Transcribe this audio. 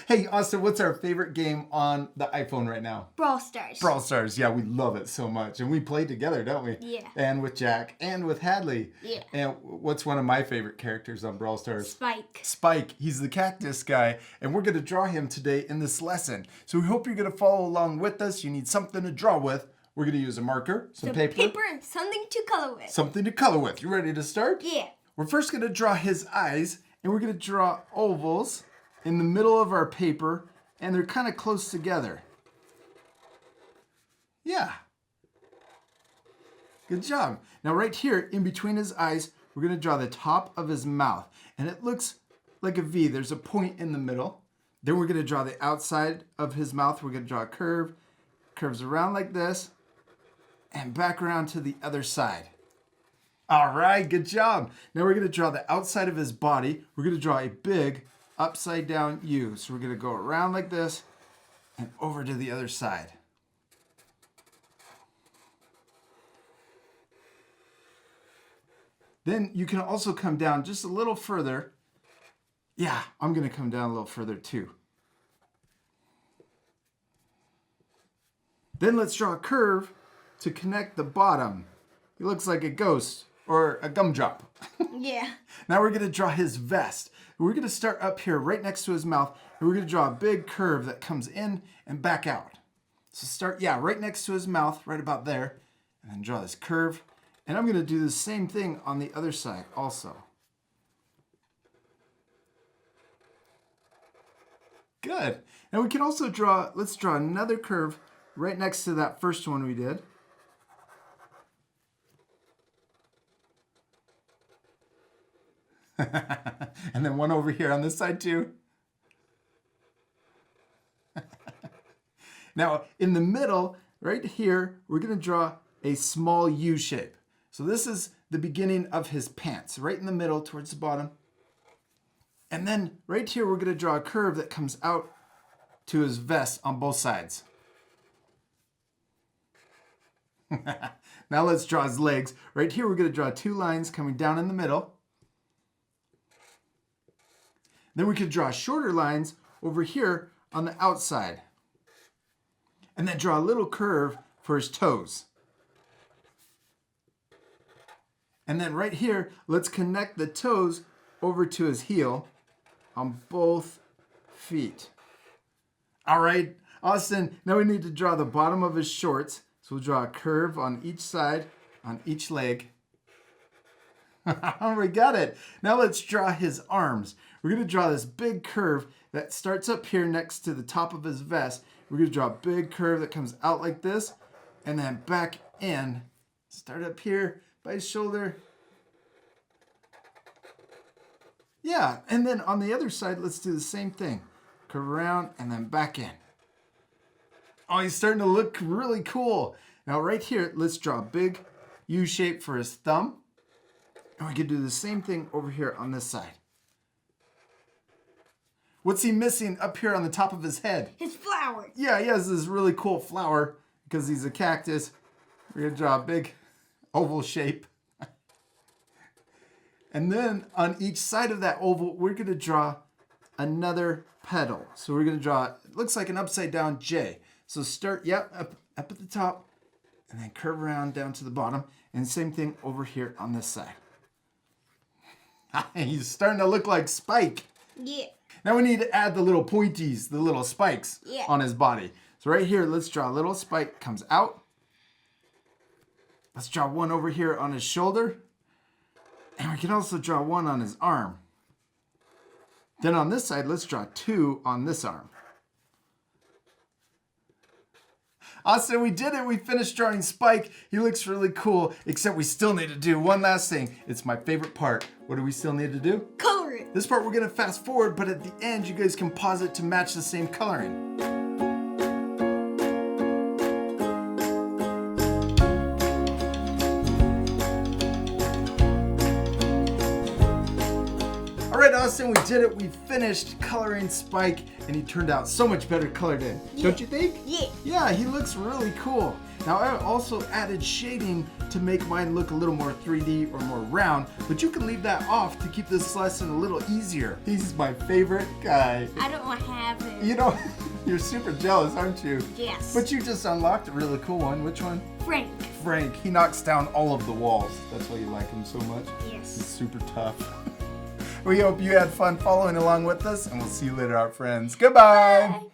Hey, Austin, what's our favorite game on the iPhone right now? Brawl Stars. Brawl Stars. Yeah, we love it so much. And we play together, don't we? Yeah. And with Jack and with Hadley. Yeah. And what's one of my favorite characters on Brawl Stars? Spike. Spike. He's the cactus guy. And we're going to draw him today in this lesson. So we hope you're going to follow along with us. You need something to draw with. We're going to use a marker, some paper, and something to color with. Something to color with. You ready to start? Yeah. We're first going to draw his eyes. And we're going to draw ovals in the middle of our paper. And they're kind of close together. Yeah. Good job. Now right here, in between his eyes, we're going to draw the top of his mouth. And it looks like a V. There's a point in the middle. Then we're going to draw the outside of his mouth. We're going to draw a curve. Curves around like this. And back around to the other side. All right, good job. Now we're going to draw the outside of his body. We're going to draw a big upside down U. So we're going to go around like this and over to the other side. Then you can also come down just a little further. Yeah, I'm going to come down a little further too. Then let's draw a curve to connect the bottom. He looks like a ghost or a gumdrop. Yeah. Now we're going to draw his vest. We're going to start up here right next to his mouth, and we're going to draw a big curve that comes in and back out. So start, right next to his mouth, right about there, and then draw this curve. And I'm going to do the same thing on the other side also. Good. And we can also draw, let's draw another curve right next to that first one we did. And then one over here on this side too. Now in the middle, right here, we're going to draw a small U shape. So this is the beginning of his pants, right in the middle towards the bottom. And then right here, we're going to draw a curve that comes out to his vest on both sides. Now let's draw his legs. Right here, we're going to draw two lines coming down in the middle. Then we could draw shorter lines over here on the outside. And then draw a little curve for his toes. And then right here, let's connect the toes over to his heel on both feet. All right, Austin, now we need to draw the bottom of his shorts. So we'll draw a curve on each side, on each leg. We got it. Now let's draw his arms. We're going to draw this big curve that starts up here next to the top of his vest. We're going to draw a big curve that comes out like this and then back in. Start up here by his shoulder. Yeah, and then on the other side, let's do the same thing. Curve around and then back in. Oh, he's starting to look really cool. Now right here, let's draw a big U shape for his thumb. And we can do the same thing over here on this side. What's he missing up here on the top of his head? His flower. Yeah, he has this really cool flower because he's a cactus. We're going to draw a big oval shape. And then on each side of that oval, we're going to draw another petal. So we're going to draw, it looks like an upside down J. So start, up at the top, and then curve around down to the bottom. And same thing over here on this side. He's starting to look like Spike. Yeah. Now we need to add the little pointies, the little spikes on his body. So right here, let's draw a little spike comes out. Let's draw one over here on his shoulder. And we can also draw one on his arm. Then on this side, let's draw two on this arm. Austin, we did it. We finished drawing Spike. He looks really cool, except we still need to do one last thing. It's my favorite part. What do we still need to do? Color it. This part we're going to fast forward, but at the end, you guys can pause it to match the same coloring. All right, Austin, we did it. We finished coloring Spike, and he turned out so much better colored in. Don't you think? Yeah. Yeah, he looks really cool. Now, I also added shading to to make mine look a little more 3D or more round, but you can leave that off to keep this lesson a little easier. He's my favorite guy. I don't want to have it. You know, you're super jealous, aren't you? Yes. But you just unlocked a really cool one. Which one? Frank. Frank. He knocks down all of the walls. That's why you like him so much. Yes. He's super tough. We hope you had fun following along with us, and we'll see you later, our friends. Goodbye. Bye.